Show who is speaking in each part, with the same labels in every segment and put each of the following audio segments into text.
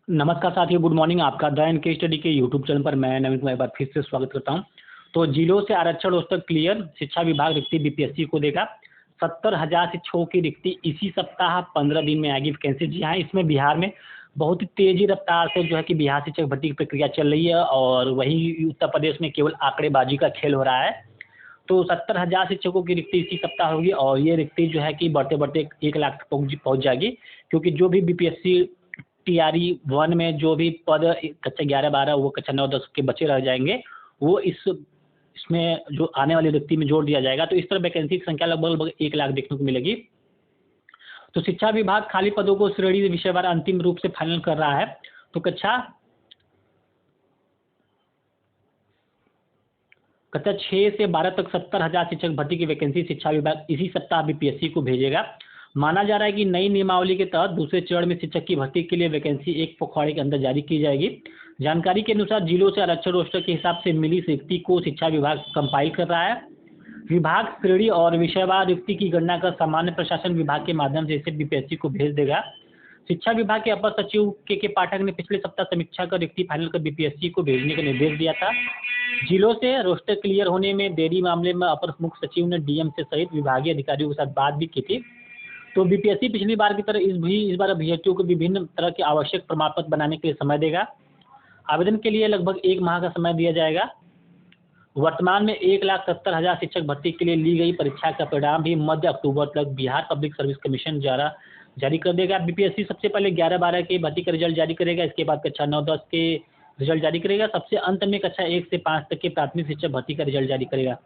Speaker 1: नमस्कार साथियों, good morning. आपका द एनके स्टडी के यूट्यूब चैनल पर मैं नवीन कुमार एक बार फिर से स्वागत करता हूं। तो जिलों से आरक्षण रोस्टर क्लियर, शिक्षा विभाग रिक्ति बीपीएससी को देगा। 70,000 शिक्षकों की रिक्ति इसी सप्ताह 15 दिन में आएगी वैकेंसी। जी हाँ, इसमें बिहार में बहुत ही तेजी रफ्तार से जो है कि बिहार शिक्षक भर्ती की प्रक्रिया चल रही है और वहीं उत्तर प्रदेश में केवल आंकड़ेबाजी का खेल हो रहा है। तो 70,000 शिक्षकों की रिक्ति इसी सप्ताह होगी और ये रिक्ति जो है कि बढ़ते बढ़ते 1 लाख तक पहुँच जाएगी, क्योंकि जो भी बीपीएससी टीआरई 1 में जो भी पद कक्षा 11-12 वो कक्षा 9-10 के बचे रह जाएंगे, वो इसमें जो आने वाली रिक्ति में जोड़ दिया जाएगा। तो इस तरह वैकेंसी की संख्या लगभग 1 लाख देखने को मिलेगी। तो शिक्षा विभाग खाली पदों को श्रेणी विषयवार अंतिम रूप से फाइनल कर रहा है। तो कक्षा 6 से 12 तक 70,000 शिक्षक भर्ती की वैकेंसी शिक्षा विभाग इसी सप्ताह बीपीएससी को भेजेगा। माना जा रहा है कि नई नियमावली के तहत दूसरे चरण में शिक्षक की भर्ती के लिए वैकेंसी 1 पखवाड़े के अंदर जारी की जाएगी। जानकारी के अनुसार जिलों से आरक्षण रोस्टर के हिसाब से मिली रिक्ति को शिक्षा विभाग कंपाइल कर रहा है। विभाग श्रेणी और विषयवार रिक्ति की गणना कर सामान्य प्रशासन विभाग के माध्यम से इसे बीपीएससी को भेज देगा। शिक्षा विभाग के अपर सचिव के पाठक ने पिछले सप्ताह समीक्षा कर रिक्ति फाइनल कर बीपीएससी को भेजने का निर्देश दिया था। जिलों से रोस्टर क्लियर होने में देरी मामले में अपर मुख्य सचिव ने डीएम से सहित विभागीय अधिकारियों के साथ बात भी की थी। तो बीपीएससी पिछली बार की तरह इस बार अभ्यर्थियों को विभिन्न तरह के आवश्यक प्रमाण पत्र बनाने के लिए समय देगा। आवेदन के लिए लगभग 1 माह का समय दिया जाएगा। वर्तमान में 1,70,000 शिक्षक भर्ती के लिए ली गई परीक्षा का परिणाम भी मध्य अक्टूबर तक बिहार पब्लिक सर्विस कमीशन द्वारा जारी कर देगा। बीपीएससी सबसे पहले 11-12 के भर्ती का रिजल्ट जारी करेगा, इसके बाद कक्षा 9-10 के रिजल्ट जारी करेगा, सबसे अंत में कक्षा 1 से 5 तक के प्राथमिक शिक्षक भर्ती का रिजल्ट जारी करेगा।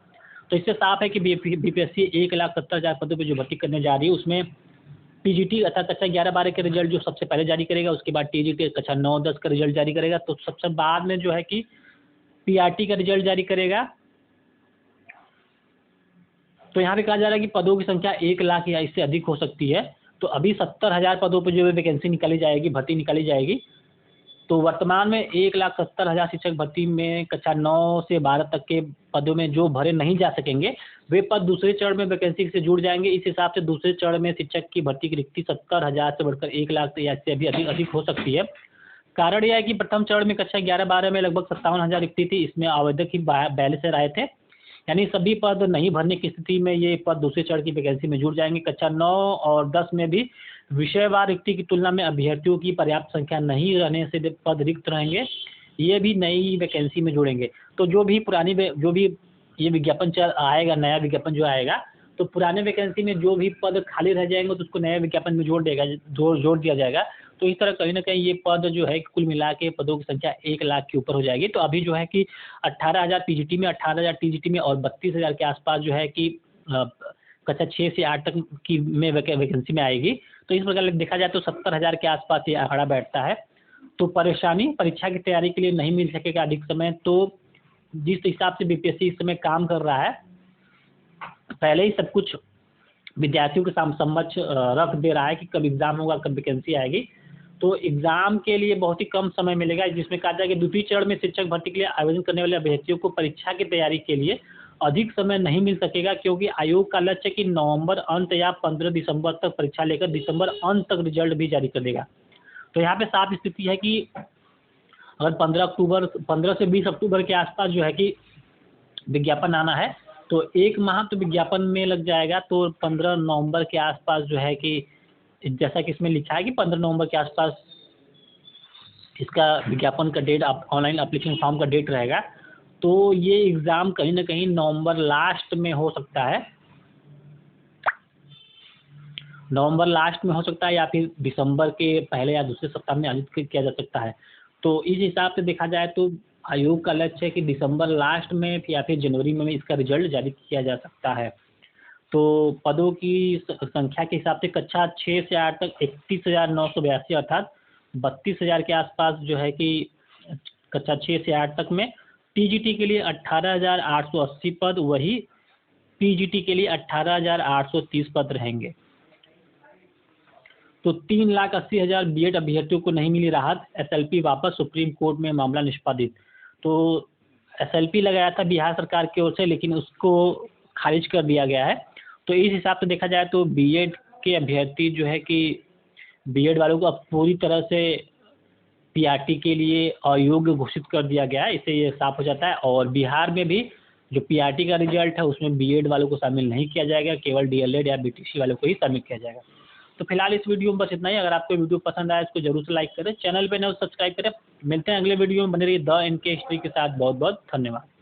Speaker 1: तो इससे साफ है कि बीपीएससी 1,70,000 पदों पर जो भर्ती करने जा रही है उसमें टीजीटी अर्थात कक्षा 11-12 के रिजल्ट जो सबसे पहले जारी करेगा, उसके बाद टीजीटी कक्षा 9-10 का रिजल्ट जारी करेगा, तो सबसे बाद में जो है कि पीआरटी का रिजल्ट जारी करेगा। तो यहाँ पे कहा जा रहा है कि पदों की संख्या 1 लाख या इससे अधिक हो सकती है। तो अभी 70,000 पदों पर जो है वैकेंसी निकाली जाएगी, भर्ती निकाली जाएगी। तो वर्तमान में 1,70,000 शिक्षक भर्ती में कक्षा 9 से 12 तक के पदों में जो भरे नहीं जा सकेंगे, वे पद दूसरे चरण में वैकेंसी से जुड़ जाएंगे। इस हिसाब से दूसरे चरण में शिक्षक की भर्ती की रिक्ति 70,000 से बढ़कर 1 लाख या इससे भी अधिक हो सकती है। कारण यह है कि प्रथम चरण में कक्षा 11-12 में लगभग 57,000 रिक्ति थी, इसमें आवेदक ही 42 आए थे, यानी सभी पद नहीं भरने की स्थिति में ये पद दूसरे चरण की वैकेंसी में जुड़ जाएंगे। कक्षा 9 और 10 में भी विषयवार रिक्ति की तुलना में अभ्यर्थियों की पर्याप्त संख्या नहीं रहने से पद रिक्त रहेंगे, ये भी नई वैकेंसी में जुड़ेंगे। तो जो भी ये विज्ञापन आएगा, नया विज्ञापन जो आएगा, तो पुराने वैकेंसी में जो भी पद खाली रह जाएंगे तो उसको नए विज्ञापन में जोड़ दिया जाएगा। तो इस तरह कहीं ना कहीं ये पद जो है कुल मिला के पदों की संख्या 1 लाख के ऊपर हो जाएगी। तो अभी जो है कि 18,000 पीजीटी में, 18,000 टीजीटी में और 32,000 के आसपास जो है कि कक्षा 6 से 8 तक की में वैकेंसी में आएगी। तो इस प्रकार देखा जाए तो 70,000 के आसपास ये आंकड़ा बैठता है। तो परेशानी परीक्षा की तैयारी के लिए नहीं मिल सकेगा अधिक समय। तो जिस हिसाब से बीपीएससी इस समय काम कर रहा है, पहले ही सब कुछ विद्यार्थियों के समक्ष रख दे रहा है कि कब एग्जाम होगा, कब वैकेंसी आएगी। तो एग्जाम के लिए बहुत ही कम समय मिलेगा, जिसमें कहा जाए कि द्वितीय चरण में शिक्षक भर्ती के लिए आवेदन करने वाले अभ्यर्थियों को परीक्षा की तैयारी के लिए अधिक समय नहीं मिल सकेगा, क्योंकि आयोग का लक्ष्य है कि नवंबर अंत या 15 दिसंबर तक परीक्षा लेकर दिसंबर अंत तक रिजल्ट भी जारी कर देगा। तो यहाँ पे साफ स्थिति है कि अगर 15 से 20 अक्टूबर के आसपास जो है कि विज्ञापन आना है, तो 1 माह तो विज्ञापन में लग जाएगा। तो 15 नवंबर के आसपास जो है कि जैसा कि इसमें लिखा है कि 15 नवंबर के आसपास इसका विज्ञापन का डेट, ऑनलाइन एप्लीकेशन फॉर्म का डेट रहेगा। तो ये एग्ज़ाम कहीं ना कहीं नवंबर लास्ट में हो सकता है, या फिर दिसंबर के पहले या दूसरे सप्ताह में आयोजित किया जा सकता है। तो इस हिसाब से देखा जाए तो आयोग का लक्ष्य है कि दिसंबर लास्ट में या फिर जनवरी में इसका रिजल्ट जारी किया जा सकता है। तो पदों की संख्या के हिसाब से कक्षा 6 से 8 तक 31,982 अर्थात 32,000 के आसपास जो है कि कक्षा 6 से 8 तक में। टीजीटी के लिए 18,880 पद, वही पीजीटी के लिए 18,830 पद रहेंगे। तो 3,80,000 बीएड अभ्यर्थियों को नहीं मिली राहत, एसएलपी वापस, सुप्रीम कोर्ट में मामला निष्पादित। तो एसएलपी लगाया था बिहार सरकार की ओर से, लेकिन उसको खारिज कर दिया गया है। तो इस हिसाब से देखा जाए तो बीएड के अभ्यर्थी जो है कि बीएड वालों को अब पूरी तरह से पीआरटी के लिए अयोग्य घोषित कर दिया गया है। इससे ये साफ हो जाता है। और बिहार में भी जो पीआरटी का रिजल्ट है उसमें बीएड वालों को शामिल नहीं किया जाएगा, केवल डीएलएड या बीटीसी वालों को ही शामिल किया जाएगा। तो फिलहाल इस वीडियो में बस इतना ही। अगर आपको वीडियो पसंद आया इसको जरूर से लाइक करें, चैनल पे नए सब्सक्राइब करें। मिलते हैं अगले वीडियो में, बने रहिए द एनके हिस्ट्री के साथ। बहुत बहुत धन्यवाद।